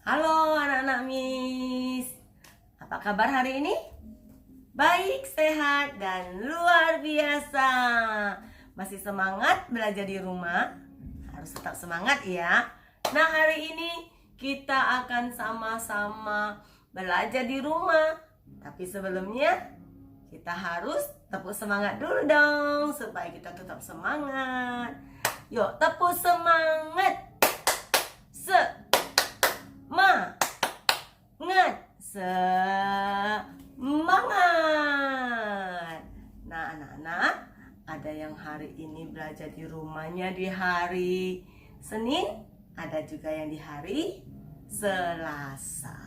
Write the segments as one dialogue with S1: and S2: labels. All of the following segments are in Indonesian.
S1: Halo anak-anak Miss, apa kabar hari ini? Baik, sehat, dan luar biasa. Masih semangat belajar di rumah? Harus tetap semangat ya. Nah, hari ini kita akan sama-sama belajar di rumah. Tapi sebelumnya kita harus tepuk semangat dulu dong, supaya kita tetap semangat. Yuk, tepuk semangat. Semangat. Nah, anak-anak, ada yang hari ini belajar di rumahnya di hari Senin, ada juga yang di hari Selasa.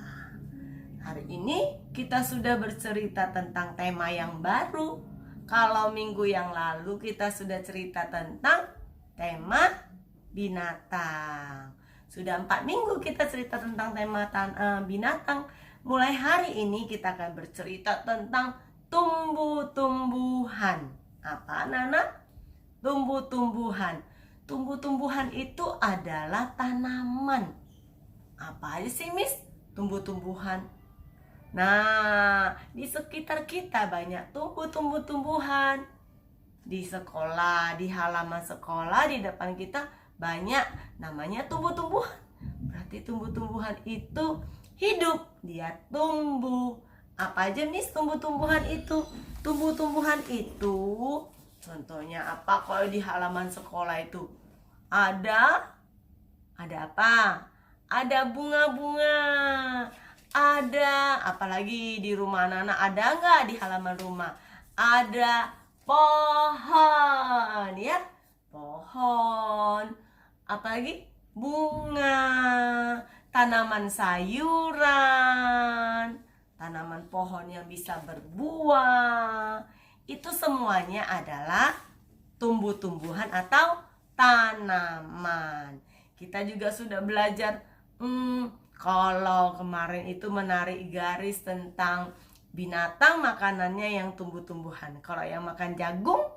S1: Hari ini kita sudah bercerita tentang tema yang baru. Kalau minggu yang lalu kita sudah cerita tentang tema binatang. Sudah 4 minggu kita cerita tentang tema binatang. Mulai hari ini kita akan bercerita tentang tumbuh-tumbuhan. Apa, Nana? Tumbuh-tumbuhan. Tumbuh-tumbuhan itu adalah tanaman. Apa aja sih, Miss? Tumbuh-tumbuhan. Nah, di sekitar kita banyak tumbuh-tumbuhan. Di sekolah, di halaman sekolah, di depan kita banyak namanya tumbuh-tumbuhan. Berarti tumbuh-tumbuhan itu hidup, dia tumbuh. Apa aja nih tumbuh-tumbuhan itu? Tumbuh-tumbuhan itu contohnya apa? Kalau di halaman sekolah itu ada apa? Ada bunga-bunga. Ada apalagi di rumah anak-anak, ada nggak di halaman rumah? Ada pohon, ya, pohon. Apalagi bunga, tanaman sayuran, tanaman pohon yang bisa berbuah. Itu semuanya adalah tumbuh-tumbuhan atau tanaman. Kita juga sudah belajar kalau kemarin itu menarik garis tentang binatang makanannya yang tumbuh-tumbuhan. Kalau yang makan jagung,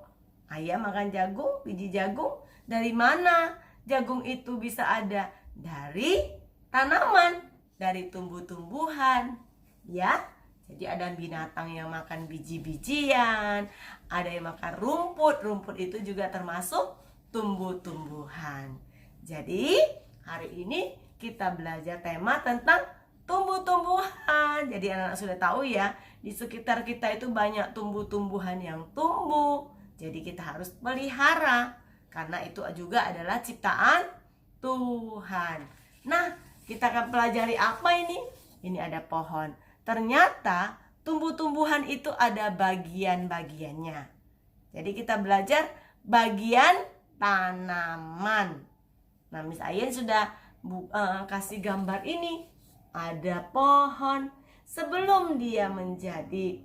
S1: ayam makan jagung, biji jagung. Dari mana jagung itu bisa ada? Dari tanaman, dari tumbuh-tumbuhan, ya. Jadi ada binatang yang makan biji-bijian, ada yang makan rumput. Rumput itu juga termasuk tumbuh-tumbuhan. Jadi hari ini kita belajar tema tentang tumbuh-tumbuhan. Jadi anak-anak sudah tahu ya, di sekitar kita itu banyak tumbuh-tumbuhan yang tumbuh. Jadi kita harus pelihara, karena itu juga adalah ciptaan Tuhan. Nah, kita akan pelajari apa ini? Ini ada pohon. Ternyata tumbuh-tumbuhan itu ada bagian-bagiannya. Jadi kita belajar bagian tanaman. Nah, Miss Ayen sudah kasih gambar ini. Ada pohon. Sebelum dia menjadi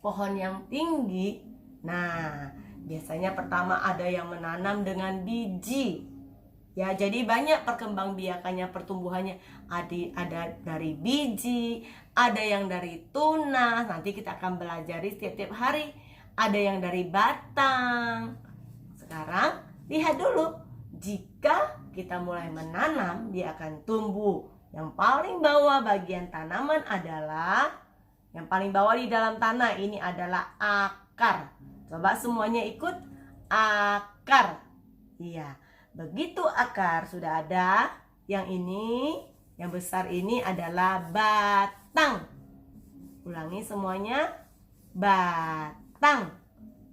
S1: pohon yang tinggi, nah, biasanya pertama ada yang menanam dengan biji. Ya, jadi banyak perkembangbiakannya, pertumbuhannya. Ada dari biji, ada yang dari tunas. Nanti kita akan belajari setiap hari. Ada yang dari batang. Sekarang lihat dulu. Jika kita mulai menanam, dia akan tumbuh. Yang paling bawah bagian tanaman adalah, yang paling bawah di dalam tanah ini adalah akar. Coba semuanya ikut, akar. Iya. Begitu akar sudah ada, yang ini, yang besar ini adalah batang. Ulangi semuanya, batang.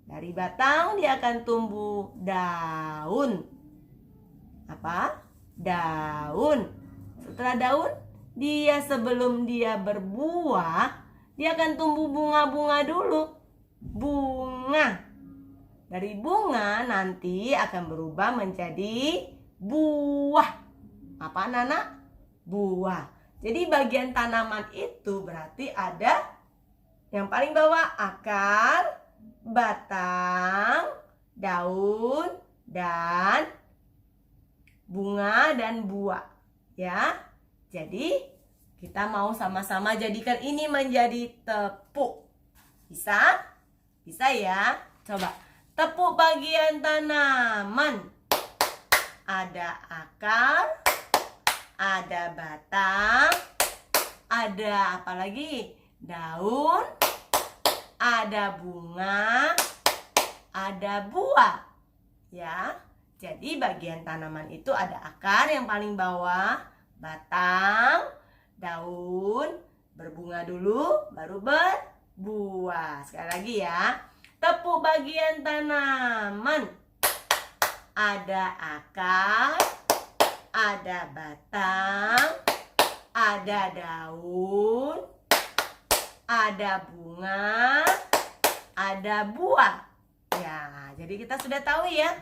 S1: Dari batang dia akan tumbuh daun. Apa? Daun. Setelah daun, dia sebelum dia berbuah, dia akan tumbuh bunga-bunga dulu. Bunga. Dari bunga nanti akan berubah menjadi buah. Apa, Nana? Buah. Jadi bagian tanaman itu berarti ada yang paling bawah akar, batang, daun, dan bunga dan buah. Ya. Jadi kita mau sama-sama jadikan ini menjadi tepuk. Bisa? Bisa ya? Coba. Tepuk bagian tanaman. Ada akar, ada batang, ada apa lagi? Daun, ada bunga, ada buah. Ya, jadi bagian tanaman itu ada akar yang paling bawah, batang, daun, berbunga dulu, baru berbuah. Sekali lagi ya, tepuk bagian tanaman. Ada akar, ada batang, ada daun, ada bunga, ada buah. Ya, jadi kita sudah tahu ya.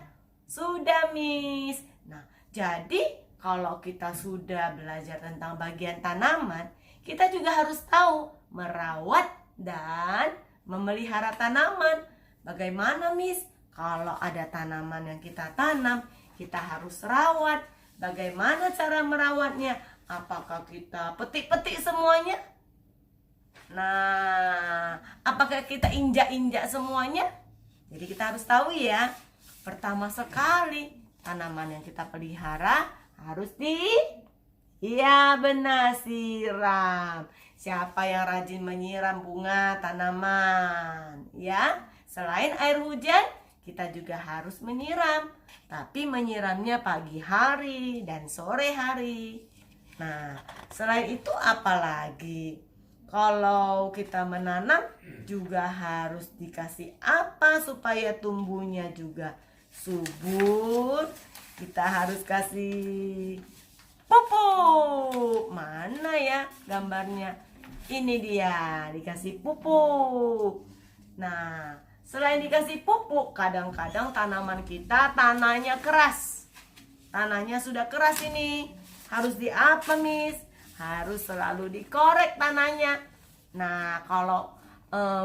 S1: Sudah, Miss. Nah, jadi kalau kita sudah belajar tentang bagian tanaman, kita juga harus tahu merawat dan memelihara tanaman. Bagaimana, Miss? Kalau ada tanaman yang kita tanam, kita harus rawat. Bagaimana cara merawatnya? Apakah kita petik-petik semuanya? Nah, apakah kita injak-injak semuanya? Jadi kita harus tahu ya. Pertama sekali, tanaman yang kita pelihara harus benar, siram. Siapa yang rajin menyiram bunga tanaman? Ya, selain air hujan, kita juga harus menyiram. Tapi menyiramnya pagi hari dan sore hari. Nah, selain itu apalagi? Kalau kita menanam juga harus dikasih apa supaya tumbuhnya juga subur. Kita harus kasih pupuk. Mana ya gambarnya? Ini dia, dikasih pupuk. Nah, selain dikasih pupuk, kadang-kadang tanaman kita tanahnya keras. Tanahnya sudah keras ini. Harus diapa, Miss? Harus selalu dikorek tanahnya. Nah, kalau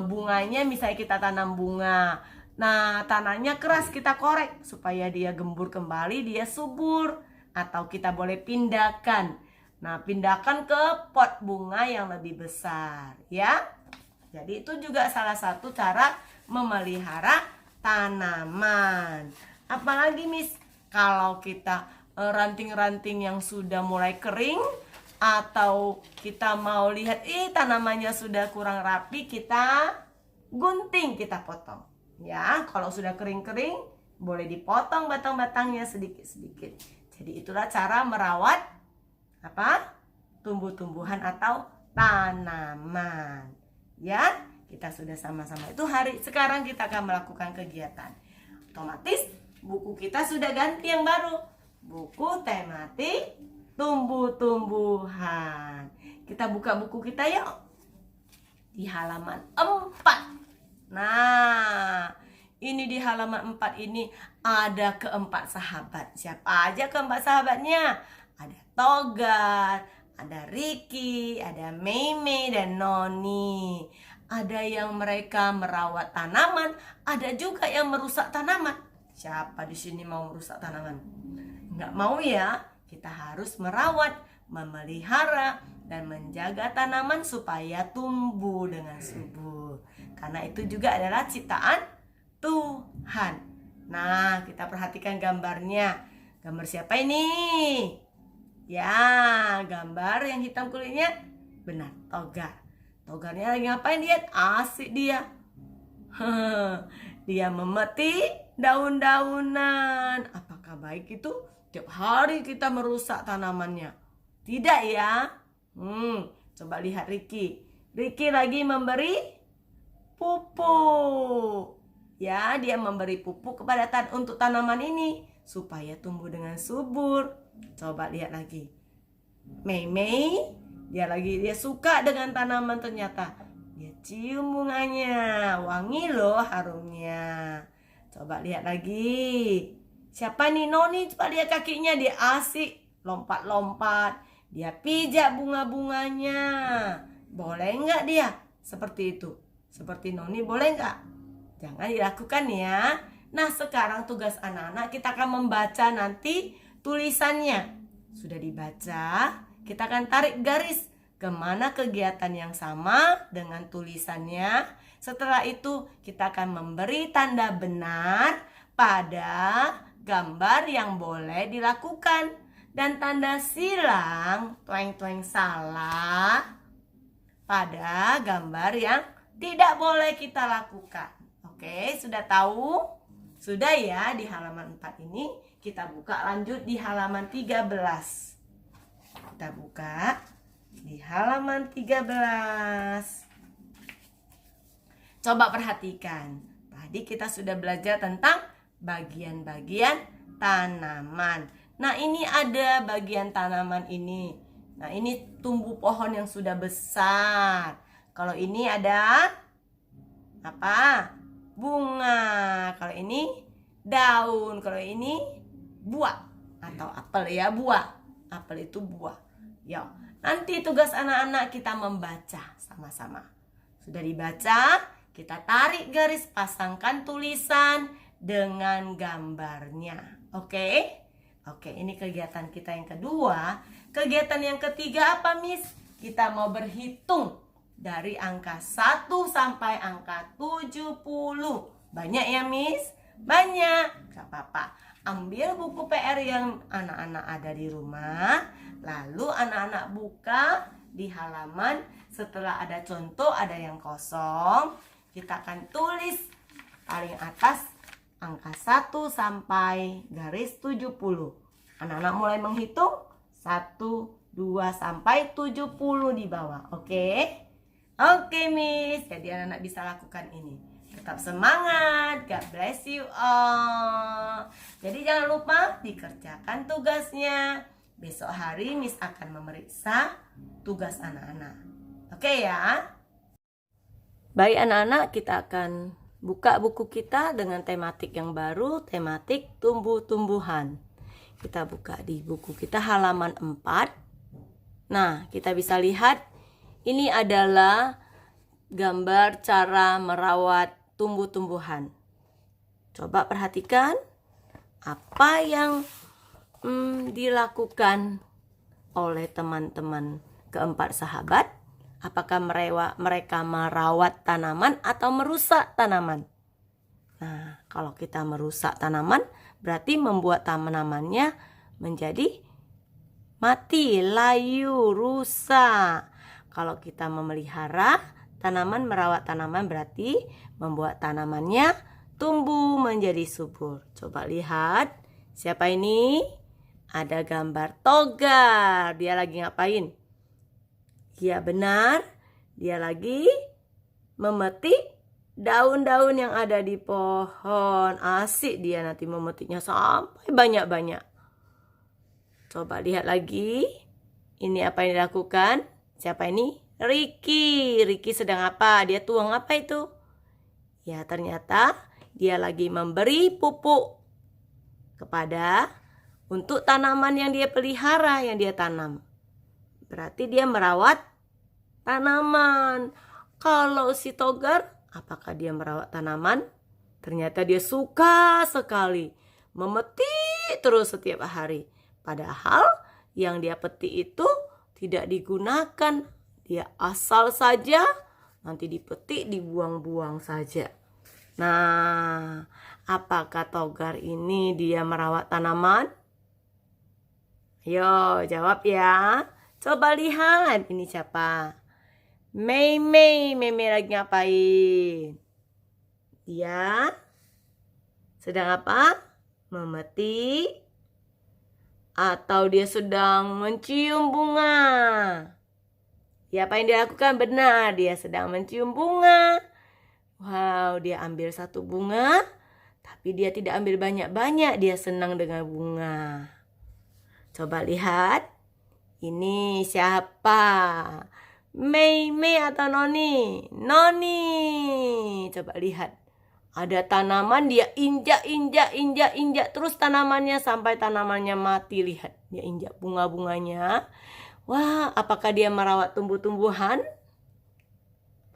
S1: bunganya misalnya kita tanam bunga, nah tanahnya keras, kita korek supaya dia gembur kembali, dia subur. Atau kita boleh pindahkan. Nah, pindahkan ke pot bunga yang lebih besar, ya. Jadi itu juga salah satu cara memelihara tanaman. Apalagi, Miss, kalau kita ranting-ranting yang sudah mulai kering, atau kita mau lihat tanamannya sudah kurang rapi, kita gunting, kita potong. Ya, kalau sudah kering-kering boleh dipotong batang-batangnya sedikit-sedikit. Jadi itulah cara merawat tumbuh-tumbuhan atau tanaman. Ya, kita sudah sama-sama itu hari. Sekarang kita akan melakukan kegiatan. Otomatis buku kita sudah ganti yang baru. Buku tematik tumbuh-tumbuhan. Kita buka buku kita yuk. Di halaman 4. Nah, ini di halaman 4 ini ada keempat sahabat. Siapa aja keempat sahabatnya? Ada Togar, ada Ricky, ada Mei, dan Noni. Ada yang mereka merawat tanaman, ada juga yang merusak tanaman. Siapa di sini mau merusak tanaman? Nggak mau ya. Kita harus merawat, memelihara, dan menjaga tanaman supaya tumbuh dengan subur. Karena itu juga adalah ciptaan Tuhan. Nah, kita perhatikan gambarnya. Gambar siapa ini? Ya, gambar yang hitam kulitnya. Benar, Togar. Togarnya lagi ngapain dia? Asik dia. Dia memetik daun-daunan. Apakah baik itu? Tiap hari kita merusak tanamannya. Tidak ya. Coba lihat Ricky. Ricky lagi memberi pupuk. Ya, dia memberi pupuk kepada untuk tanaman ini supaya tumbuh dengan subur. Coba lihat lagi. Mei, dia suka dengan tanaman ternyata. Dia cium bunganya. Wangi loh harumnya. Coba lihat lagi. Siapa nih? Noni, coba lihat kakinya, dia asik lompat-lompat. Dia pijak bunga-bunganya. Boleh nggak dia seperti itu? Seperti Noni boleh nggak? Jangan dilakukan ya. Nah, sekarang tugas anak-anak kita akan membaca nanti tulisannya. Sudah dibaca, kita akan tarik garis kemana kegiatan yang sama dengan tulisannya. Setelah itu kita akan memberi tanda benar pada gambar yang boleh dilakukan. dan tanda silang tueng-tueng salah pada gambar yang tidak boleh kita lakukan. Oke, sudah tahu? Sudah ya, di halaman 4 ini kita buka lanjut di halaman 13. Kita buka di halaman 13. Coba perhatikan. Tadi kita sudah belajar tentang bagian-bagian tanaman. Nah, ini ada bagian tanaman ini. Nah, ini tumbuh pohon yang sudah besar. Kalau ini ada apa? Bunga. Kalau ini daun. Kalau ini buah atau apel ya, buah. Apel itu buah. Ya, nanti tugas anak-anak kita membaca sama-sama. Sudah dibaca? Kita tarik garis, pasangkan tulisan dengan gambarnya. Oke? Oke, ini kegiatan kita yang kedua. Kegiatan yang ketiga apa, Miss? Kita mau berhitung dari angka 1 sampai angka 70. Banyak ya, Miss? Banyak. Gak apa-apa. Ambil buku PR yang anak-anak ada di rumah. Lalu anak-anak buka di halaman. Setelah ada contoh, ada yang kosong. Kita akan tulis paling atas angka 1 sampai garis 70. Anak-anak mulai menghitung 1, 2 sampai 70 di bawah. Oke? Oke, Miss. Jadi anak-anak bisa lakukan ini. Tetap semangat. God bless you all. Jadi jangan lupa dikerjakan tugasnya. Besok hari Miss akan memeriksa tugas anak-anak. Oke ya? Baik anak-anak, kita akan buka buku kita dengan tematik yang baru, tematik tumbuh-tumbuhan. Kita buka di buku kita halaman 4. Nah, kita bisa lihat ini adalah gambar cara merawat tumbuh-tumbuhan. Coba perhatikan apa yang dilakukan oleh teman-teman keempat sahabat. Apakah mereka merawat tanaman atau merusak tanaman? Nah, kalau kita merusak tanaman, berarti membuat tanamannya menjadi mati, layu, rusak. Kalau kita memelihara tanaman, merawat tanaman, berarti membuat tanamannya tumbuh menjadi subur. Coba lihat, siapa ini? Ada gambar togar. Dia lagi ngapain? Ya benar, dia lagi memetik daun-daun yang ada di pohon. Asik dia nanti memetiknya sampai banyak-banyak. Coba lihat lagi. Ini apa yang dilakukan? Siapa ini? Ricky. Ricky sedang apa? Dia tuang apa itu? Ya ternyata dia lagi memberi pupuk kepada untuk tanaman yang dia pelihara, yang dia tanam. Berarti dia merawat tanaman. Kalau si togar, apakah dia merawat tanaman? Ternyata dia suka sekali memetik terus setiap hari. Padahal yang dia petik itu tidak digunakan. Dia asal saja, nanti dipetik, dibuang-buang saja. Nah, apakah togar ini dia merawat tanaman? Yo, jawab ya. Coba lihat, ini siapa? Mei. Mei lagi ngapain? Dia sedang apa? Memetik. Atau dia sedang mencium bunga? Ya, apa yang dia lakukan? Benar, dia sedang mencium bunga. Wow, dia ambil satu bunga. Tapi dia tidak ambil banyak-banyak. Dia senang dengan bunga. Coba lihat. Ini siapa? Mei atau Noni? Noni. Coba lihat. Ada tanaman, dia injak terus tanamannya sampai tanamannya mati. Lihat, dia injak bunga-bunganya. Wah, apakah dia merawat tumbuh-tumbuhan?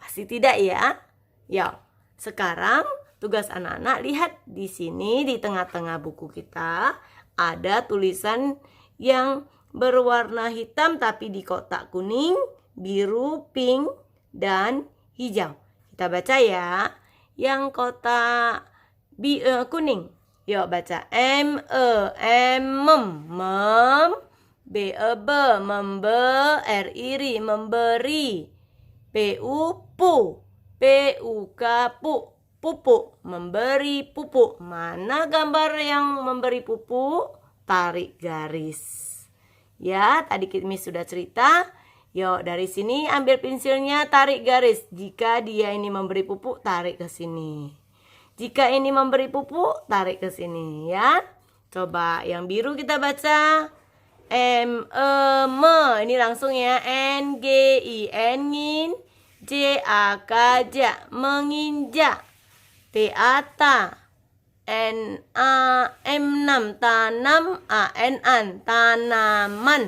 S1: Pasti tidak ya. Ya, sekarang tugas anak-anak lihat di sini di tengah-tengah buku kita ada tulisan yang berwarna hitam tapi di kotak kuning, biru, pink, dan hijau. Kita baca ya. Yang kotak kuning. Yuk baca. Mem. Be, ri, memberi. Pu, pupuk, memberi pupuk. Mana gambar yang memberi pupuk? Tarik garis. Ya, tadi Miss sudah cerita. Yuk, dari sini ambil pensilnya, tarik garis. Jika dia ini memberi pupuk, tarik ke sini. Jika ini memberi pupuk, tarik ke sini ya. Coba yang biru kita baca. Ini langsung ya. Ngin, ja, menginjak. Ta, tanam, tanaman.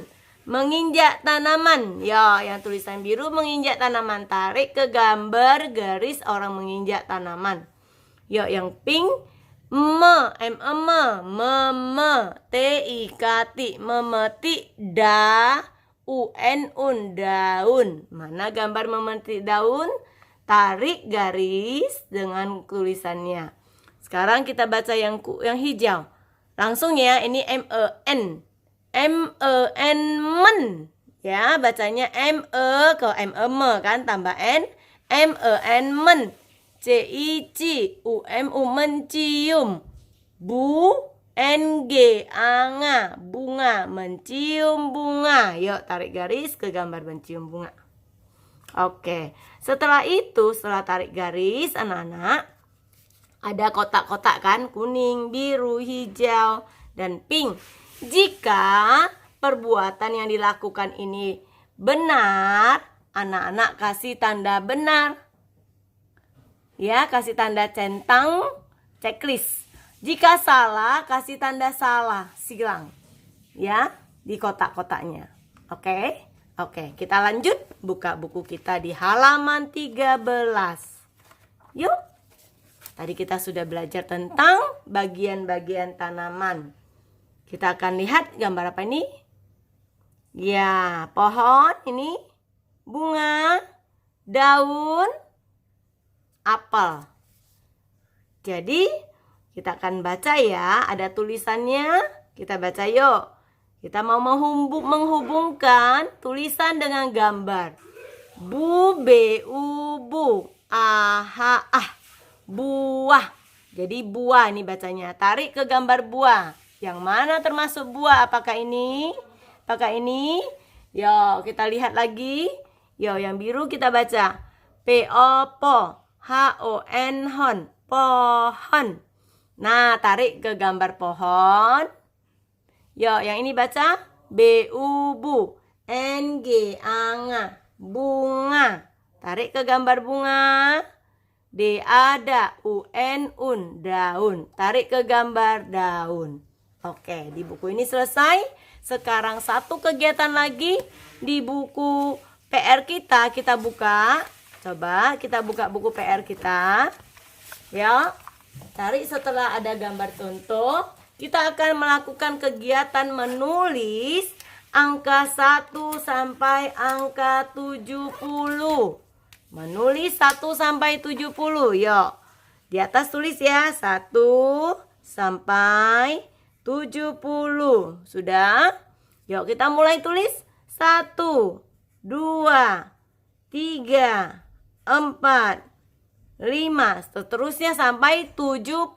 S1: Menginjak tanaman. Ya, yang tulisan biru menginjak tanaman. Tarik ke gambar garis orang menginjak tanaman. Yuk, yang pink. Ti, memetik. Daun. Mana gambar memetik daun? Tarik garis dengan tulisannya. Sekarang kita baca yang hijau. Langsung ya, ini men. Men. Ya, bacanya kalau kan tambah n. Men. Mencium. Anga, bunga, mencium bunga. Yuk, tarik garis ke gambar mencium bunga. Oke, setelah tarik garis, anak-anak, ada kotak-kotak kan, kuning, biru, hijau, dan pink. Jika perbuatan yang dilakukan ini benar, anak-anak kasih tanda benar. Ya, kasih tanda centang, checklist. Jika salah, kasih tanda salah, silang. Ya, di kotak-kotaknya. Oke, kita lanjut. Buka buku kita di halaman 13. Yuk. Tadi kita sudah belajar tentang bagian-bagian tanaman. Kita akan lihat gambar apa ini? Ya, pohon ini, bunga, daun, apel. Jadi, kita akan baca ya, ada tulisannya. Kita baca yuk. Kita mau menghubungkan tulisan dengan gambar. Bu. Buah. Jadi buah ini bacanya. Tarik ke gambar buah. Yang mana termasuk buah? Apakah ini? Yuk, kita lihat lagi. Yuk, yang biru kita baca. Pohon. Nah, tarik ke gambar pohon. Yuk, yang ini baca. Anga, bunga. Tarik ke gambar bunga. Daun. Tarik ke gambar daun. Oke, di buku ini selesai. Sekarang satu kegiatan lagi di buku PR kita buka. Coba kita buka buku PR kita. Ya. Cari setelah ada gambar contoh, kita akan melakukan kegiatan menulis angka 1 sampai angka 70. Menulis 1 sampai 70. Yuk. Di atas tulis ya, 1 sampai 70. Sudah? Yuk kita mulai tulis. 1, 2, 3, 4, 5, seterusnya sampai 70.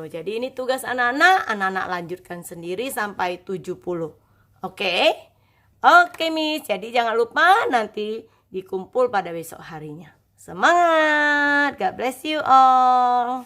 S1: Jadi ini tugas anak-anak lanjutkan sendiri sampai 70. Oke, Miss. Jadi jangan lupa nanti dikumpul pada besok harinya. Semangat. God bless you all.